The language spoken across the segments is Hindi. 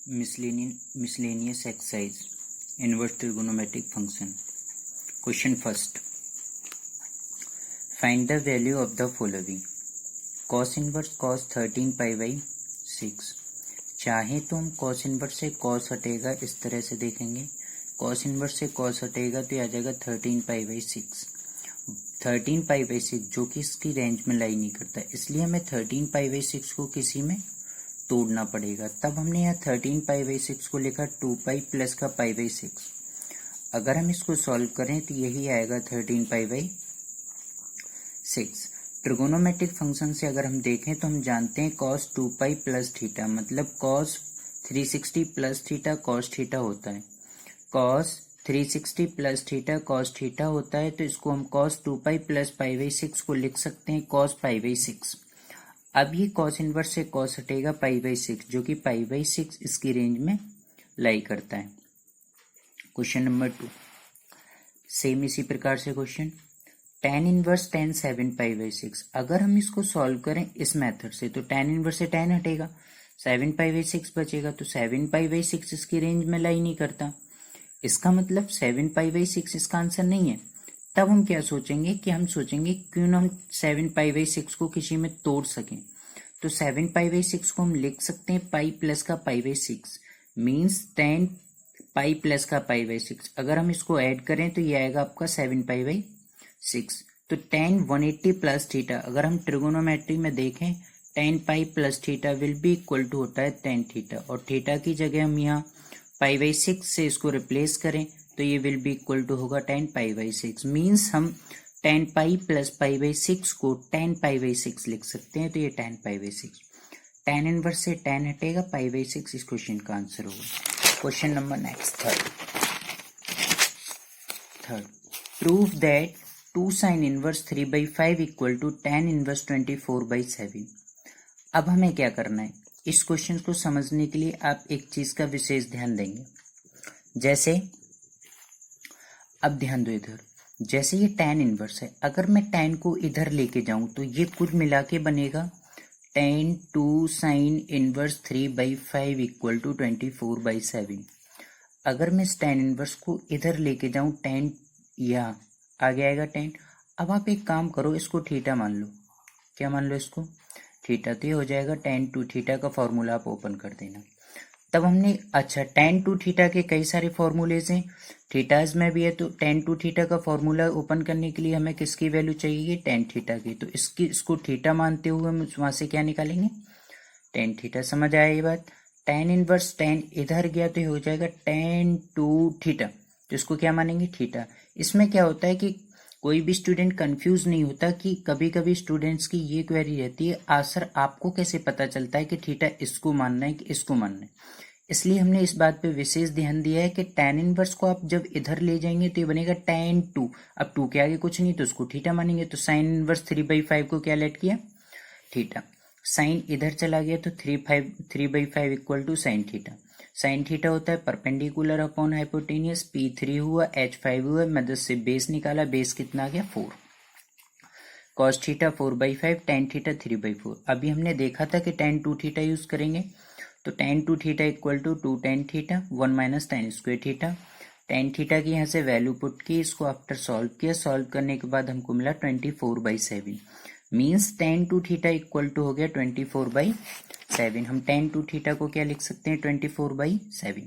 Miscellaneous exercise. Inverse trigonometric function. Question first. Find the value of the following. Cos inverse cos 13 pi by 6. चाहे तो हम cos inverse से cos हटेगा इस तरह से देखेंगे. cos inverse से cos हटेगा तो आ जाएगा 13 pi by 6. 13 pi by 6 जो कि इसकी रेंज में लाई नहीं करता, इसलिए हमें 13 pi by 6 को किसी में तोड़ना पड़ेगा. तब हमने यहाँ 13 pi by 6 को लिखा 2 pi प्लस का pi by 6. अगर हम इसको सॉल्व करें तो यही आएगा 13 pi by 6. ट्रिगोनोमेट्रिक फंक्शन से अगर हम देखें तो हम जानते हैं cos 2 pi प्लस थीटा मतलब cos 360 plus theta cos theta होता है. cos 360 plus theta cos theta होता है, तो इसको हम cos 2 pi plus pi by 6 को लिख सकते हैं cos pi by 6. अब ये cos इनवर्स से cos हटेगा pi by 6 जो कि pi by 6 इसकी रेंज में लाई करता है. Question number 2. सेम इसी प्रकार से question tan inverse tan 7 pi by 6. अगर हम इसको सॉल्व करें इस मेथड से तो tan इनवर्स से tan हटेगा, 7 pi by 6 बचेगा, तो 7 pi by 6 इसकी रेंज में लाई नहीं करता. इसका मतलब 7 pi by 6 इसका आंसर नहीं है. तब हम क्या सोचेंगे कि हम सोचेंगे क्यों ना हम 7 pi by 6 को किसी में तोड़ सकें. तो 7 pi by 6 को हम लिख सकते हैं पाई प्लस का pi by 6 means 10 pi plus का pi by 6. अगर हम इसको ऐड करें तो ये आएगा आपका 7 pi by 6. तो tan 180 प्लस थीटा अगर हम ट्रिगोनोमेट्री में देखें tan pi plus theta will be equal to होता है tan थीटा, और थीटा की जगह हम यहाँ pi by 6 से इसको रिप्लेस करें तो ये विल बी इक्वल टू होगा tan pi by 6. मीन्स हम tan pi plus pi by 6 को tan pi by 6 लिख सकते हैं, तो ये tan pi by 6. tan inverse से tan हटेगा, pi by 6 इस क्वेश्चन का आंसर होगा. Question number next third. Prove that 2 sin inverse 3 by 5 equal to tan inverse 24 by 7. अब हमें क्या करना है, इस क्वेश्चन को समझने के लिए आप एक चीज का विशेष ध्यान देंगे. जैसे अब ध्यान दो इधर, जैसे ये tan इनवर्स है, अगर मैं tan को इधर लेके जाऊं तो ये कुल मिला के बनेगा tan 2 sin inverse 3 by 5 equal to 24 by 7. अगर मैं इस tan इनवर्स को इधर लेके जाऊं tan यहाँ आगे आएगा tan. अब आप एक काम करो, इसको थीटा मान लो. क्या मान लो इसको थीटा, तो ये हो जाएगा tan 2 थीटा का फॉर्मूला आप ओपन कर देना. तब हमने अच्छा tan 2 थीटा के कई सारे फॉर्मूलेज हैं, थीटाज में भी है, तो tan 2 थीटा का फॉर्मूला ओपन करने के लिए हमें किसकी वैल्यू चाहिए, tan थीटा की. तो इसको थीटा मानते हुए हम वहां से क्या निकालेंगे tan थीटा. समझ आया ये बात. tan इनवर्स tan इधर गया तो ये हो जाएगा tan 2 थीटा, तो इसको क्या मानेंगे थीटा. इसमें क्या होता है कि कोई भी स्टूडेंट कंफ्यूज नहीं होता कि कभी कभी स्टूडेंट्स की ये क्वेरी रहती है, सर आपको कैसे पता चलता है कि थीटा इसको मानना है कि इसको मानना है. इसलिए हमने इस बात पे विशेष ध्यान दिया है कि tan इनवर्स को आप जब इधर ले जाएंगे तो ये बनेगा tan 2. अब 2 के आगे कुछ नहीं तो उसको थीटा मानेंगे. तो sin इनवर्स 3 by 5 को क्या लेट किया थीटा. साइन इधर चला गया तो 3 by 5 equal to sine theta. Sine theta होता है परपेंडिकुलर अपॉन हाइपोटेनियस. P3 हुआ, H5 हुआ, मदद से बेस निकाला, बेस कितना आ गया 4. cos theta 4 by 5, tan theta 3 by 4. अभी हमने देखा था कि tan 2 थीटा यूज करेंगे, तो tan 2 theta equal to 2 tan theta 1 minus tan square theta. tan theta की यहाँ से वैल्यू पुट की, इसको आफ्टर सॉल्व किया, सॉल्व करने के बाद हमको मिला 24 by 7. Means tan 2 theta equal to हो गया 24 by 7. हम tan 2 थीटा को क्या लिख सकते हैं 24 by 7.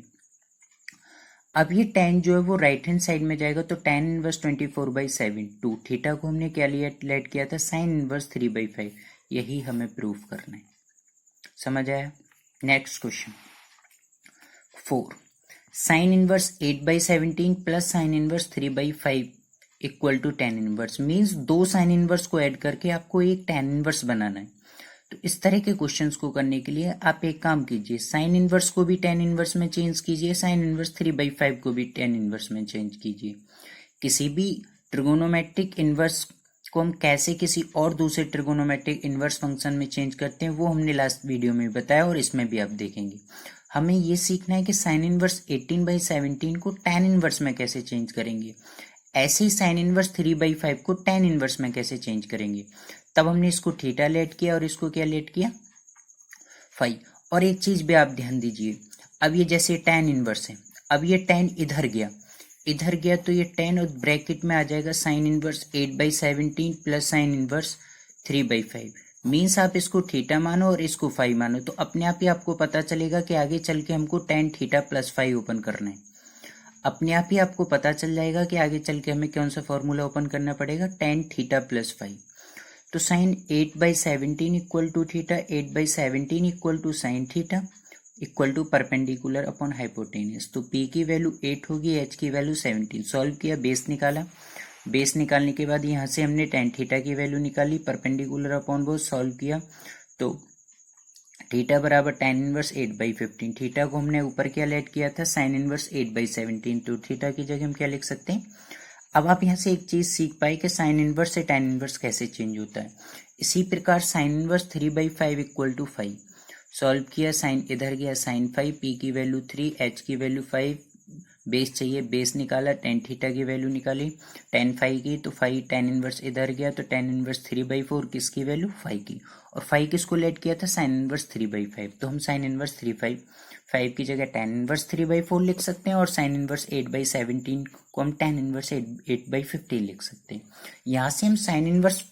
अब ये tan जो है वो राइट हैंड साइड में जाएगा, तो tan इनवर्स 24 by 7 2 थीटा को हमने क्या लिया लेट किया था sin इनवर्स 3 by 5. यही हमें प्रूफ करना है. समझ आया. Next question 4. sin inverse 8 by 17 plus sin inverse 3 by 5 equal to tan inverse. Means 2 sin inverse को ऐड करके आपको एक tan इनवर्स बनाना है. तो इस तरह के क्वेश्चंस को करने के लिए आप एक काम कीजिए, sin इनवर्स को भी tan इनवर्स में चेंज कीजिए, sin इनवर्स 3 by 5 को भी tan इनवर्स में चेंज कीजिए. किसी भी ट्रिगोनोमेट्रिक इनवर्स को हम कैसे किसी और दूसरे ट्रिगोनोमेट्रिक इनवर्स फंक्शन में चेंज करते हैं वो हमने लास्ट वीडियो में बताया, और इसमें भी आप देखेंगे. हमें ये सीखना है कि sin इनवर्स 18 by 17 को tan इनवर्स में कैसे चेंज करेंगे, ऐसे ही sin इनवर्स 3 by 5 को tan इनवर्स में कैसे चेंज करेंगे. तब हमने इसको थीटा लेट किया और इसको क्या लेट किया 5. और एक चीज भी आप ध्यान दीजिए, अब ये जैसे tan इनवर्स है, अब ये tan इधर गया तो ये tan और ब्रैकेट में आ जाएगा sine inverse 8/17 plus sign inverse 3/5। Means आप इसको थीटा मानो और इसको फाई मानो, तो अपने आप ही आपको पता चलेगा कि आगे चल के हमको tan theta plus phi open करना है। अपने आप ही आपको पता चल जाएगा कि आगे चल के हमें कौन सा फॉर्मूला ओपन करना पड़ेगा, tan थीटा प्लस फाई। तो sine 8/17 equal to theta, 8/17 equal to sine theta equal to perpendicular upon hypotenuse. तो P की वैल्यू 8 होगी, H की वैल्यू 17। सॉल्व किया, बेस निकाला, बेस निकालने के बाद यहाँ से हमने tan थीटा की वैल्यू निकाली, परपेंडिकुलर अपॉन वो सॉल्व किया तो थीटा बराबर tan इनवर्स 8/15। थीटा को हमने ऊपर क्या लेट किया था, साइन इनवर्स 8/17, तो थीटा की जगह हम क्या लिख सकते हैं। अब आप यहाँ से एक चीज सीख पाए कि साइन इनवर्स से tan इनवर्स कैसे चेंज होता है। इसी प्रकार sine inverse 3/5 equal to 5। Solve किया, साइन इधर गया, साइन 5, P की वैल्यू 3, H की वैल्यू 5, बेस चाहिए, बेस निकाला, tan थीटा की वैल्यू निकाली, tan 5 की, तो 5 tan इनवर्स इधर गया तो tan इनवर्स 3/4 किसकी वैल्यू 5 की, और 5 किसको लेट किया था, साइन इनवर्स 3/5। तो हम साइन इनवर्स 3/5 की जगह tan इनवर्स 3/4 लिख सकते हैं, और साइन इनवर्स 8/17 को हम tan इनवर्स 8/15 लिख सकते हैं। यहाँ से हम साइन इनवर्स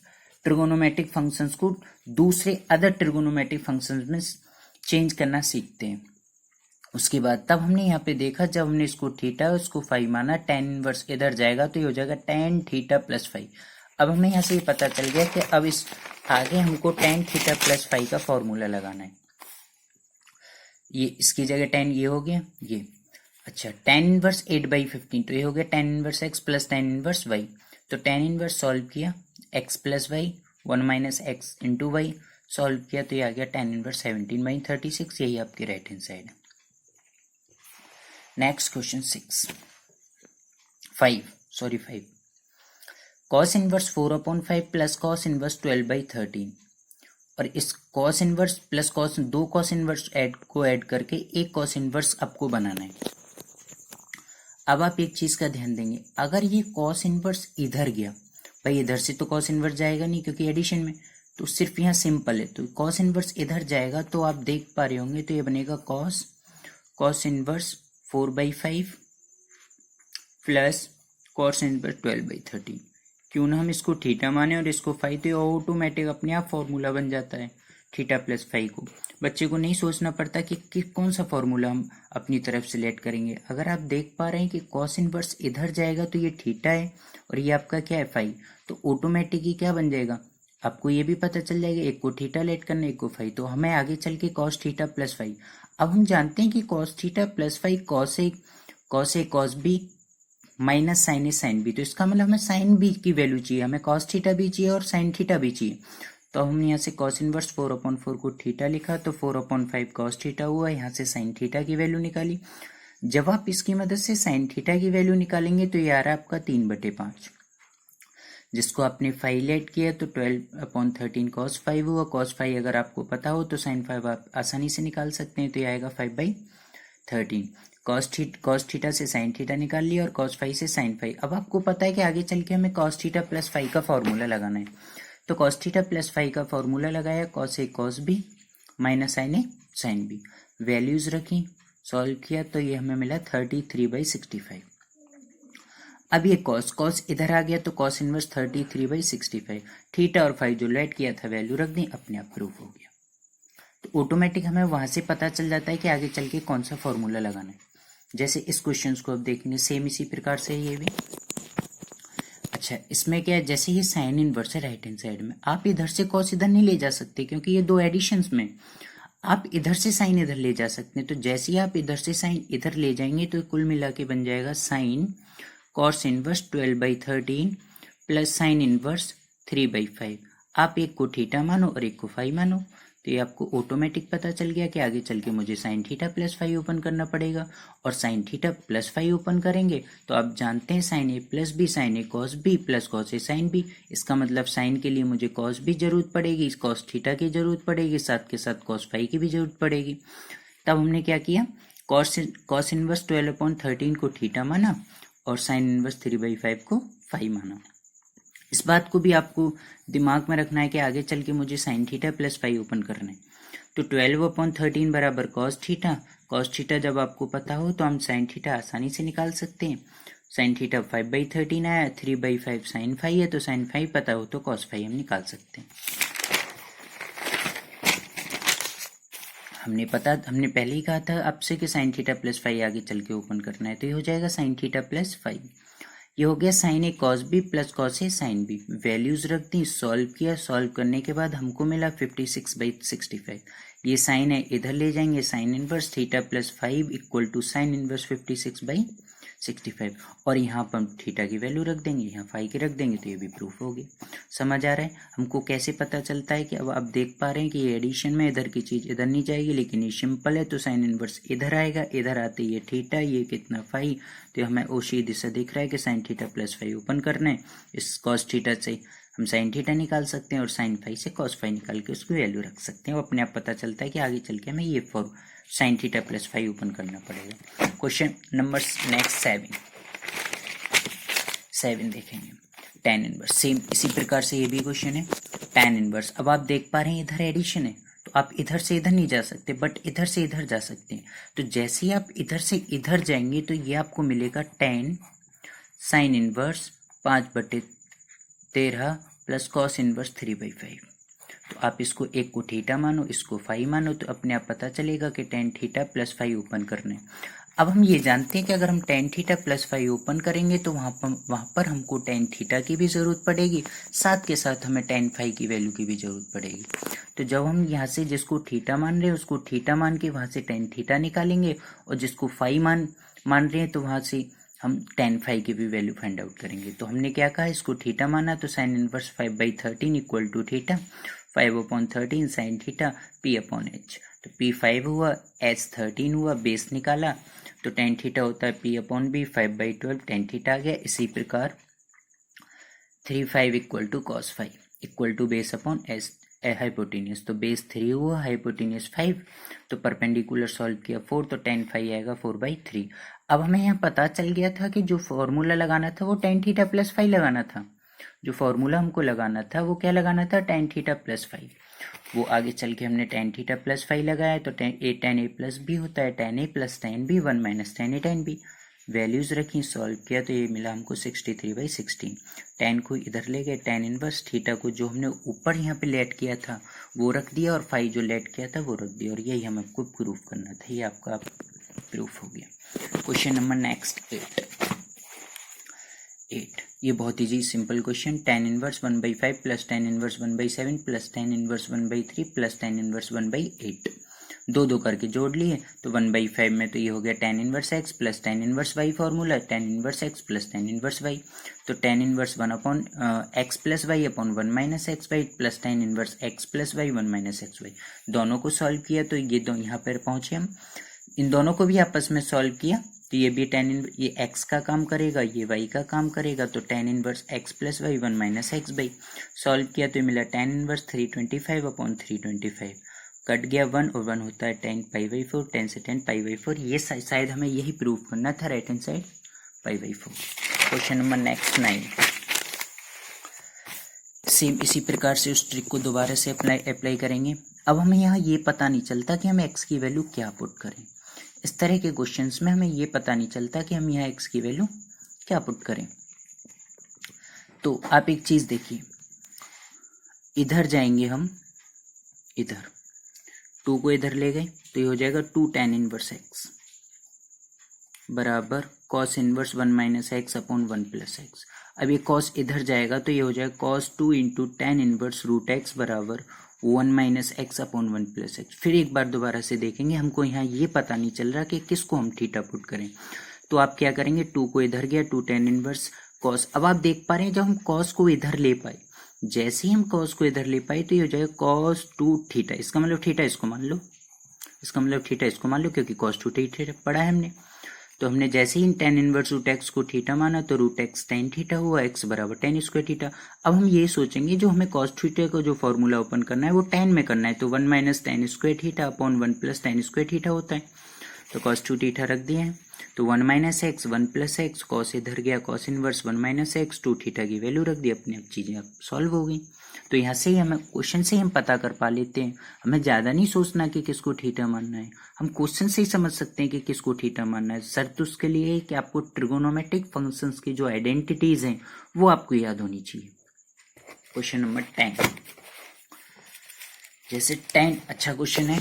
ट्रिगोनोमेट्रिक फंक्शंस को दूसरे अदर ट्रिगोनोमेट्रिक फंक्शंस में चेंज करना सीखते हैं। उसके बाद तब हमने यहाँ पे देखा, जब हमने इसको थीटा उसको फाई माना, tan इनवर्स इधर जाएगा तो ये हो जाएगा tan थीटा प्लस फाई। अब हमें यहाँ से ये पता चल गया कि अब इस आगे हमको tan थीटा प्लस फाई का फॉर्मूला लगाना है। ये इसकी जगह tan ये हो गया, ये अच्छा tan इनवर्स 8/15, तो ये हो गया tan inverse x plus tan inverse y। तो tan इनवर्स सॉल्व किया, x plus y 1 minus x into y, solve किया तो ये आ गया tan इनवर्स 17/36। यही आपकी राइट हैंड साइड है। Next question 5 cos inverse 4/5 plus cos inverse 12/13, और इस कॉस इनवर्स प्लस कॉस, दो कॉस इनवर्स ऐड करके एक कॉस इनवर्स आपको बनाना है। अब आप एक चीज का ध्यान देंगे, अगर ये कॉस इनवर्स इधर गया, भाई इधर से तो कॉस इनवर्स जाएगा नहीं क्योंकि एडिशन में, तो सिर्फ यहाँ सिंपल है, तो कॉस इनवर्स इधर जाएगा तो आप देख पा रहे होंगे, तो ये बनेगा cos inverse 4/5 plus cos inverse 12/13। क्यों ना हम इसको थीटा माने और इसको फाई, तो ऑटोमेटिक अपने आप फॉर्मूला बन जाता है थीटा प्लस फाई को। बच्चे को नहीं सोचना पड़ता कि कौन सा फॉर्मूला हम अपनी तरफ सेलेक्ट करेंगे। अगर आप देख पा रहे हैं कि कॉस इनवर्स इधर जाएगा तो ये थीटा है और ये आपका क्या है फाई, तो ऑटोमेटिक ही क्या बन जाएगा, आपको ये भी पता चल जाएगा एक को थीटा लेट करना, एक को फाई, तो हमें आगे चल के कॉस थीटा प्लस फाई। अब हम जानते हैं कि cos theta plus phi cos A cos B minus sine A sine B, तो इसका मतलब हमें साइन बी की वैल्यू चाहिए, हमें कॉस थीटा भी चाहिए और साइन थीटा भी चाहिए। तो हमने यहाँ से कॉस इनवर्स 4/4 को थीटा लिखा, तो 4/5 कॉस थीटा हुआ, यहाँ से साइन थीटा की वैल्यू निकाली। जब आप इसकी मदद से साइन थीटा की वैल्यू निकालेंगे तो ये आ रहा है आपका 3/5, जिसको आपने फाई लेट किया तो 12/13 कॉस 5 हुआ। कॉस 5 अगर आपको पता हो तो साइन 5 आप आसानी से निकाल सकते हैं, तो ये आएगा 5/13। कॉस थीटा से साइन थीटा निकाल लिया और कॉस 5 से साइन 5। अब आपको पता है कि आगे चल के हमें कॉस थीटा प्लस 5 का फॉर्मूला लगाना है, तो कॉस थीटा प्लस 5 का फॉर्मूला लगाया, cos A cos B minus sine A sine B, values रखी, सॉल्व किया तो ये हमें मिला 33/65। अब ये कॉस इधर आ गया तो कॉस इनवर्स 33/65, थीटा और फाई जो लेट किया था वैल्यू रख दी, अपने आप प्रूफ हो गया। तो ऑटोमेटिक हमें वहां से पता चल जाता है कि आगे चल के कौन सा फॉर्मूला लगाना है। जैसे इस क्वेश्चन को अब देखेंगे सेम इसी प्रकार से ये भी। अच्छा, इसमें क्या है, जैसे ये साइन इनवर्स है राइट हैंड साइड में, आप इधर से कॉस इधर नहीं ले जा सकते क्योंकि ये दो एडिशंस में, आप इधर से साइन इधर ले जा सकते हैं। तो जैसे ही आप इधर से साइन इधर ले जाएंगे तो कुल मिला के बन जाएगा sine cos inverse 12/13 plus sign inverse 3/5। आप एक को थीटा मानो और एक को फाई मानो, तो ये आपको ऑटोमेटिक पता चल गया कि आगे चल के मुझे sine theta plus phi open करना पड़ेगा, और sine theta plus phi open करेंगे तो आप जानते हैं sine A plus B sine A cos B plus cos A sine B. इसका मतलब साइन के लिए मुझे कॉस बी जरूरत पड़ेगी, कॉस थीटा की जरूरत पड़ेगी, साथ के साथ कॉस फाई की भी जरूरत पड़ेगी। तब हमने क्या किया, कॉस इनवर्स 12/13 को थीटा माना और साइन इनवर्स 3/5 को फाई माना। इस बात को भी आपको दिमाग में रखना है कि आगे चल के मुझे sine theta plus phi open करना है। तो 12/13 बराबर कॉस थीटा, कॉस थीटा जब आपको पता हो तो हम साइन थीटा आसानी से निकाल सकते हैं। साइन थीटा 5/13 आया, 3/5 साइन फाई है, तो साइन फाई पता हो तो कॉस फाई हम निकाल सकते हैं। हमने पहले ही कहा था आपसे कि साइन थीटा प्लस फाई आगे चल के ओपन करना है, तो ये हो जाएगा साइन थीटा प्लस फाई। ये हो गया sign A cos B plus cos A sine B. Values रख दी, सॉल्व किया, सॉल्व करने के बाद हमको मिला 56/65। ये साइन है इधर ले जाएंगे, sine inverse theta plus 5 equal to sine inverse 56/65, और यहाँ पर हम थीटा की वैल्यू रख देंगे, यहाँ फाई की रख देंगे, तो ये भी प्रूफ हो गया। समझ आ रहा है हमको कैसे पता चलता है कि अब आप देख पा रहे हैं कि ये एडिशन में इधर की चीज इधर नहीं जाएगी, लेकिन ये सिंपल है, तो साइन इनवर्स इधर आएगा, इधर आते ये थीटा, ये कितना फाई, तो हमें ओशी दिशा दिख रहा है कि sine theta plus phi open करना है। इस कॉस थीटा से हम साइन थीटा निकाल सकते हैं और साइन फाई से कॉस फाई निकाल के उसकी वैल्यू रख सकते हैं। वो अपने आप पता चलता है कि आगे चल के हमें ये for sine theta plus phi open करना पड़ेगा। क्वेश्चन नंबर नेक्स्ट 7 देखेंगे। tan इनवर्स, सेम इसी प्रकार से ये भी क्वेश्चन है। tan इनवर्स, अब आप देख पा रहे हैं इधर एडिशन है, तो आप इधर से इधर नहीं जा सकते, बट इधर से इधर जा सकते हैं। तो जैसे ही आप इधर से इधर जाएंगे तो ये आपको मिलेगा tan sign inverse 5/13 plus cos inverse 3/5। तो आप इसको एक को थीटा मानो, इसको फाई मानो, तो अपने आप पता चलेगा कि tan theta plus phi open करना है। अब हम ये जानते हैं कि अगर हम tan theta plus phi open करेंगे तो वहां पर हमको tan थीटा की भी जरूरत पड़ेगी, साथ के साथ हमें tan फाई की वैल्यू की भी जरूरत पड़ेगी। तो जब हम यहाँ से जिसको थीटा मान रहे हैं उसको थीटा मान के वहां से tan थीटा निकालेंगे, और जिसको फाई मान रहे हैं तो वहां से हम tan फाई की भी वैल्यू फाइंड आउट करेंगे। तो हमने क्या कहा, इसको थीटा माना, तो sine inverse 5/13 equal to theta 5/13 sine theta P/H। तो P5 हुआ, H13 हुआ, बेस निकाला, तो tan थीटा होता है P/B, 5/12 tan थीटा आ गया। इसी प्रकार 3/5 equal to cos phi equal to base upon S hypotenuse, तो बेस 3 हुआ, हाइपोटेनियस 5, तो परपेंडिकुलर सॉल्व किया 4, तो tan फाई आएगा 4/3। अब हमें यहाँ पता चल गया था कि जो फॉर्मूला लगाना था वो tan थीटा प्लस फाई लगाना था। जो फॉर्मूला हमको लगाना था वो क्या लगाना था, tan थीटा प्लस फाई। वो आगे चल के हमने tan थीटा प्लस फाई लगाया, तो tan a प्लस बी होता है, tan a plus tan b 1 minus tan a tan b। Values रखी, सॉल्व किया, तो ये मिला हमको 63/16। tan को इधर ले गए, tan इनवर्स थीटा को जो हमने ऊपर यहाँ पे लेट किया था वो रख दिया, और फाई जो लेट किया था वो रख दिया, और यही हमें आपको प्रूफ करना था। ये आपका प्रूफ हो गया। Question number next 8। ये बहुत easy simple question. tan inverse 1/5 plus tan inverse 1/7 plus tan inverse 1/3 plus tan inverse 1/8, दो करके जोड़ लिए, तो 1/5 में तो ये हो गया tan inverse x plus tan inverse y, formula tan inverse x plus tan inverse y, तो tan inverse 1/x plus y upon 1 minus x y plus tan inverse x plus y 1 minus x y. दोनों को सॉल्व किया तो ये यहाँ पर पहुंचे हम। इन दोनों को भी आपस में सॉल्व किया तो ये भी ये x का काम करेगा, ये y का काम करेगा, तो tan inverse x plus y 1 minus x y. Solve किया तो मिला tan इनवर्स 325 अपॉन 325, कट गया 1 और 1 होता है tan π/4, tan से tan π/4। ये शायद हमें यही प्रूव करना था, right hand side π/4। Question number next 9। Same इसी प्रकार से उस ट्रिक को दोबारा से अप्लाई करेंगे। अब हमें यहाँ ये पता नहीं चलता कि हमें x की वैल्यू क्या पुट करें। इस तरह के क्वेश्चंस में हमें ये पता नहीं चलता कि हम यहाँ x की वैल्यू क्या पुट करें। तो आप एक चीज देखिए, इधर जाएंगे हम, इधर 2 को इधर ले गए तो ये हो जाएगा 2 tan इनवर्स x बराबर cos inverse 1 minus x upon 1 plus x. अब ये cos इधर जाएगा तो ये हो जाएगा cos 2 into tan inverse root x बराबर 1 minus x upon 1 plus x. फिर एक बार दोबारा से देखेंगे, हमको यहाँ ये पता नहीं चल रहा कि किसको हम थीटा पुट करें। तो आप क्या करेंगे, 2 को इधर गया, 2 tan इनवर्स cos। अब आप देख पा रहे हैं जब हम cos को इधर ले पाए, जैसे ही हम cos को इधर ले पाए तो ये हो जाएगा cos 2 थीटा। इसका मतलब थीटा इसको मान लो, इसका मतलब थीटा इसको मान लो, क्योंकि cos 2 थीटा पढ़ा है हमने। तो हमने जैसे ही tan इनवर्स रूट एक्स को थीटा माना तो रूट एक्स tan थीटा हुआ, x बराबर tan स्क्वायर थीटा। अब हम ये सोचेंगे जो हमें cos थीटा को जो फॉर्मूला ओपन करना है वो tan में करना है, तो 1 minus tan square theta upon 1 plus tan square theta होता है। तो cos 2 थीटा रख दिए हैं, तो 1 minus x 1 plus x, cos इधर गया cos inverse 1 minus x 2 theta की वैल्यू रख दी, अपने आप चीजें अब सॉल्व हो गई। तो यहाँ से ही हमें क्वेश्चन से ही हम पता कर पा लेते हैं, हमें ज़्यादा नहीं सोचना कि किसको थीटा मानना है, हम क्वेश्चन से ही समझ सकते हैं कि किसको थीटा मानना है। शर्त उसके लिए है कि आपको ट्रिगोनोमेट्रिक फंक्शंस की जो आइडेंटिटीज हैं वो आपको याद होनी चाहिए। क्वेश्चन नंबर 10, जैसे 10 अच्छा क्वेश्चन है।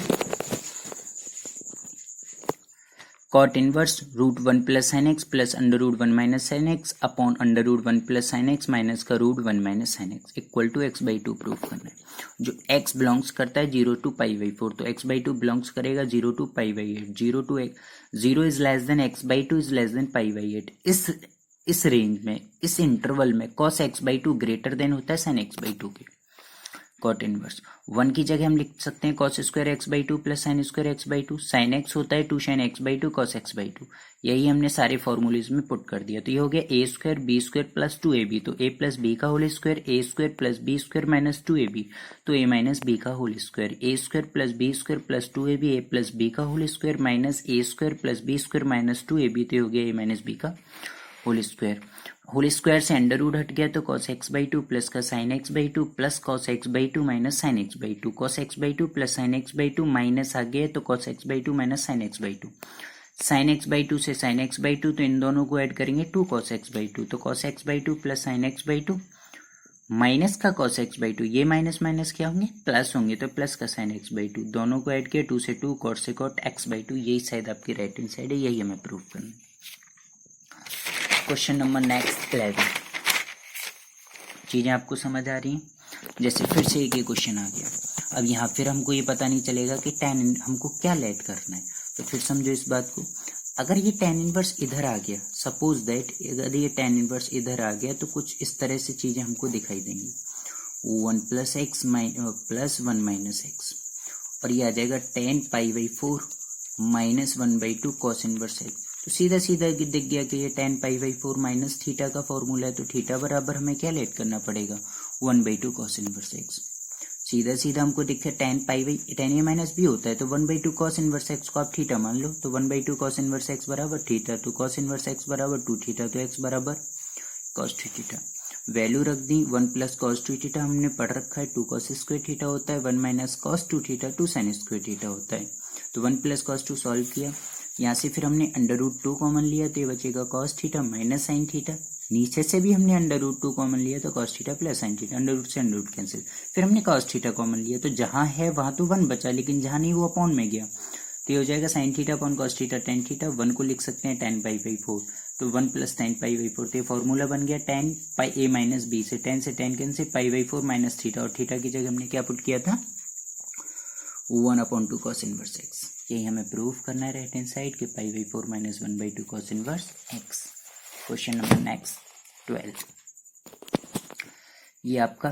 Cot inverse root 1 plus sine x plus under root 1 minus sine x upon under root 1 plus sine x minus का root 1 minus sine x equal to x by 2 prove करना है। जो x बिलोंग्स करता है 0 टू पाई बाई 4, तो x बाई 2 बिलोंग्स करेगा 0 to pi by 8, 0 is less than x by 2 is less than pi by 8। इस रेंज में, इस इंटरवल में cos x by 2 greater than होता है sin x बाई 2 के। कॉट इनवर्स 1 की जगह हम लिख सकते हैं cos square x by 2 plus sine square x by 2, sine x होता है 2 sine x by 2 cos x by 2। यही हमने सारे फॉर्मूलेज में पुट कर दिया, तो ये हो गया a square B square plus 2ab, तो a प्लस बी का whole square, a square plus B square minus 2ab, तो a माइनस बी का whole square, a square plus B square plus 2ab, a plus B का whole square minus a square plus B square minus 2ab, तो ये हो गया a माइनस बी का होल स्क्वायर। होल स्क्वायर से अंडर रूट हट गया तो cos x बाई 2 प्लस का sin x by 2 plus cos x by 2 minus sin x by 2, cos x by 2 plus sin x by 2 minus आ गया तो cos x by 2 minus sin x by 2, sin x by 2 से sin x बाई 2, तो इन दोनों को ऐड करेंगे 2 cos x बाई 2, तो cos x by 2 plus sin x by 2 minus का cos x बाई 2, ये माइनस माइनस क्या होंगे प्लस होंगे, तो प्लस का sin x बाई 2, दोनों को ऐड किया 2 से 2 cot से cot x बाई 2, यही शायद आपकी राइट हैंड साइड है, यही हमें प्रूव करना है। क्वेश्चन नंबर नेक्स्ट 11, चीज़ें आपको समझ आ रही हैं। जैसे फिर से एक क्वेश्चन आ गया, अब यहाँ फिर हमको ये पता नहीं चलेगा कि tan हमको क्या लेट करना है, तो फिर समझो इस बात को। अगर ये tan इनवर्स इधर आ गया, सपोज दैट अगर ये tan इनवर्स इधर आ गया तो कुछ इस तरह से चीज़ें हमको दिखाई देंगी, 1 plus x plus 1 minus x, और ये आ जाएगा tan pi by 4 minus 1 by 2 cos inverse x. तो सीधा सीधा दिख गया कि ये tan pi by 4 minus theta का फॉर्मूला है, तो थीटा बराबर हमें क्या लेट करना पड़ेगा 1 बाई 2 cos इनवर्स एक्स। सीधा सीधा हमको दिखे tan pi by tan A minus B होता है, तो 1 बाई 2 cos इनवर्स एक्स को आप थीटा मान लो, तो 1 बाई 2 cos इनवर्स एक्स बराबर थीटा, तो cos इनवर्स एक्स बराबर 2 थीटा, तो एक्स बराबर cos 2 थीटा। वैल्यू रख दी, 1 प्लस cos 2 थीटा हमने पढ़ रखा है, 2 cos स्क्वायर थीटा होता है, 1 minus cos 2 theta 2 sin square theta होता है, तो 1 प्लस cos 2 सॉल्व किया, यहाँ से फिर हमने अंडर रूट 2 कॉमन लिया, तो ये बचेगा cos theta minus sin theta, नीचे से भी हमने अंडर रूट 2 कॉमन लिया तो cos theta plus sin theta, under root से अंडर रूट कैंसिल, फिर हमने cos थीटा कॉमन लिया, तो जहाँ है वहाँ तो 1 बचा, लेकिन जहाँ नहीं वो अपॉन में गया, तो ये हो जाएगा sin theta upon cos theta tan theta, 1 को लिख सकते हैं tan पाई बाई 4, तो 1 प्लस tan पाई बाई 4, तो ये फॉर्मूला बन गया tan पाई ए माइनस बी, से tan cancel pi by 4 minus theta, और थीटा की जगह हमने क्या पुट किया था 1 अपॉन 2 cos इनवर्स एक्स। यही हमें प्रूफ करना है राइट हैंड साइड के pi by 4 minus 1 by 2 cos inverse x. Question number next 12, ये आपका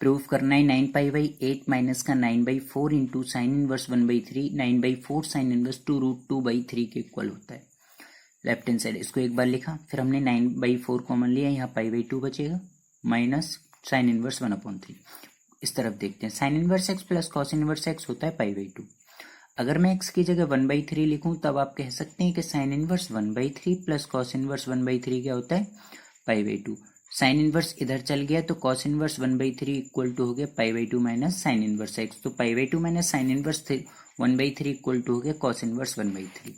प्रूफ करना है 9 पाई बाई 8 माइनस का 9 by 4 into sine inverse 1 by 3, 9 by 4 sine inverse 2 root 2 by 3 के इक्वल होता है। लेफ्ट हैंड साइड इसको एक बार लिखा, फिर हमने 9 बाई 4 कॉमन लिया, यहाँ पाई बाई 2 बचेगा माइनस साइन इनवर्स 1 अपॉन 3। इस तरफ देखते हैं, sign inverse x plus cos inverse x होता है पाई बाई 2। अगर मैं x की जगह 1 बाई 3 लिखूं तब आप कह सकते हैं कि sine inverse 1 by 3 plus cos inverse 1 by 3 क्या होता है पाई बाई 2। साइन इनवर्स इधर चल गया तो cos inverse 1 by 3 equal to हो गया pi by 2 minus sine inverse x, तो pi by 2 minus sine inverse 1 by 3 equal to हो गया कॉस इनवर्स 1 बाई 3।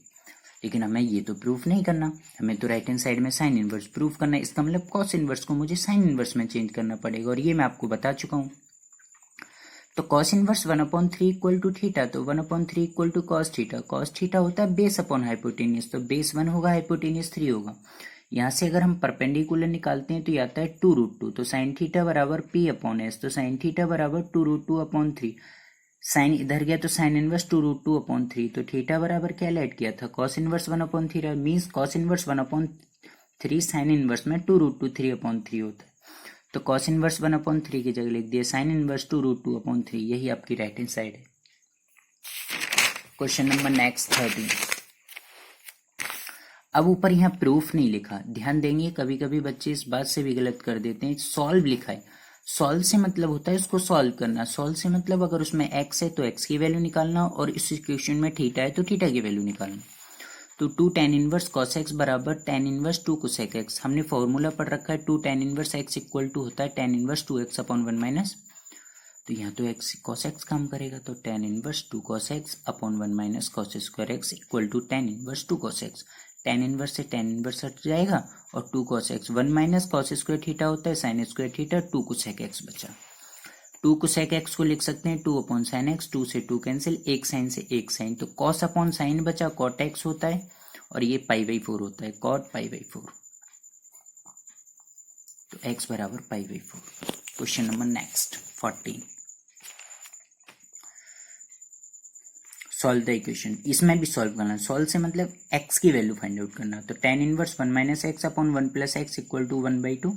लेकिन हमें ये तो प्रूफ नहीं करना, हमें तो राइट हैंड साइड में साइन इनवर्स प्रूफ करना है, इसका मतलब कॉस इनवर्स को मुझे साइन इनवर्स में चेंज करना पड़ेगा, और ये मैं आपको बता चुका हूँ। तो cos inverse 1 upon 3 equal to theta, तो 1 upon 3 equal to cos theta होता है बेस अपॉन हाइपोटेनियस, तो बेस 1 होगा हाइपोटेनियस 3 होगा। यहाँ से अगर हम परपेंडिकुलर निकालते हैं तो ये आता है 2 रूट 2, तो साइन थीटा बराबर p अपॉन एस, तो साइन थीटा बराबर 2 रूट 2 अपॉन 3, साइन इधर गया तो साइन इनवर्स 2 रूट 2 अपॉन 3, तो थीटा बराबर क्या लेट किया था cos inverse 1 upon 3, means cos inverse 1 upon 3 sine inverse में 2 रूट 2 3 अपॉन 3 होता है, तो cos इनवर्स 1 अपॉन 3 की जगह लिख दिया साइन इनवर्स 2 रूट 2 अपॉन 3, यही आपकी राइट हैंड साइड है। क्वेश्चन नंबर नेक्स्ट 13, अब ऊपर यहाँ प्रूफ नहीं लिखा, ध्यान देंगे कभी कभी बच्चे इस बात से भी गलत कर देते हैं, सॉल्व लिखा है, सॉल्व से मतलब होता है उसको सॉल्व करना, सॉल्व से मतलब अगर उसमें x है तो x की वैल्यू निकालना, और इस इक्वेशन में थीटा है तो थीटा की वैल्यू निकालना। तो 2 tan इनवर्स cos x बराबर tan इनवर्स 2 cosec x, हमने फॉर्मूला पढ़ रखा है 2 tan inverse x equal to होता है tan inverse 2x upon 1 minus तो यहाँ तो एक्स कॉस एक्स काम करेगा, तो tan inverse 2 cos x upon 1 minus cos square x equal to tan inverse 2 cos x। tan inverse से tan इनवर्स हट जाएगा और 2 cos x 1 minus cos square theta होता है sine square theta 2 cosec x बचा। 2 cosec x को लिख सकते हैं 2 अपॉन साइन एक्स, 2 से 2 कैंसिल, एक साइन से एक साइन, तो cos अपॉन साइन बचा cot x होता है और ये π/4 होता है cot π/4, तो x बराबर π/4। Question number next 14, solve the equation. इसमें भी सॉल्व करना, सॉल्व से मतलब x की वैल्यू फाइंड आउट करना। तो tan inverse 1 minus x upon 1 plus x equal to 1/2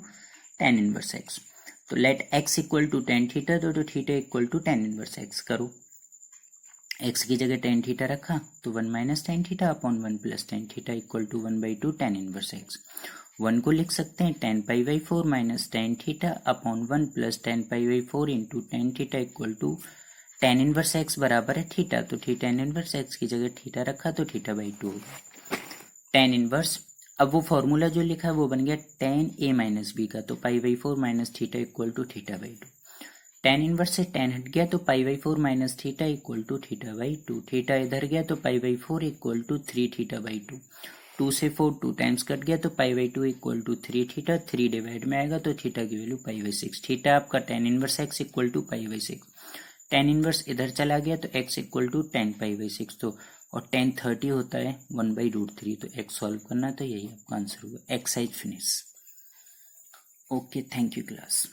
tan inverse x। तो let x equal to tan theta, तो theta equal to tan inverse x करो। x की जगह tan थीटा रखा तो 1 minus tan theta upon 1 plus tan theta equal to 1/2 tan inverse x। 1 को लिख सकते हैं tan π/4 minus tan theta upon 1 plus tan π/4 into tan theta equal to tan inverse x बराबर है थीटा, तो थीटा tan इनवर्स x की जगह थीटा रखा तो थीटा/2 होगा। tan इनवर्स, अब वो फॉर्मूला जो लिखा है वो बन गया tan a माइनस बी का, तो π/4 माइनस थीटा इक्वल टू थीटा/2। tan इनवर्स से tan हट गया तो π/4 माइनस थीटा इक्वल टू थीटा/2। थीटा इधर गया तो π/4 इक्वल टू 3 थीटा/2। 2 से 4 2 टाइम्स कट गया तो π/2 इक्वल टू 3 थीटा, 3 डिवाइड में आएगा तो थीटा की वैल्यू π/6। थीटा आपका tan inverse x equal to π/6। tan inverse इधर चला गया तो x इक्वल टू tan π/6, तो और tan 30 होता है 1/√3, तो x सॉल्व करना तो यही आपका आंसर होगा। Exercise finish. Okay, thank you class.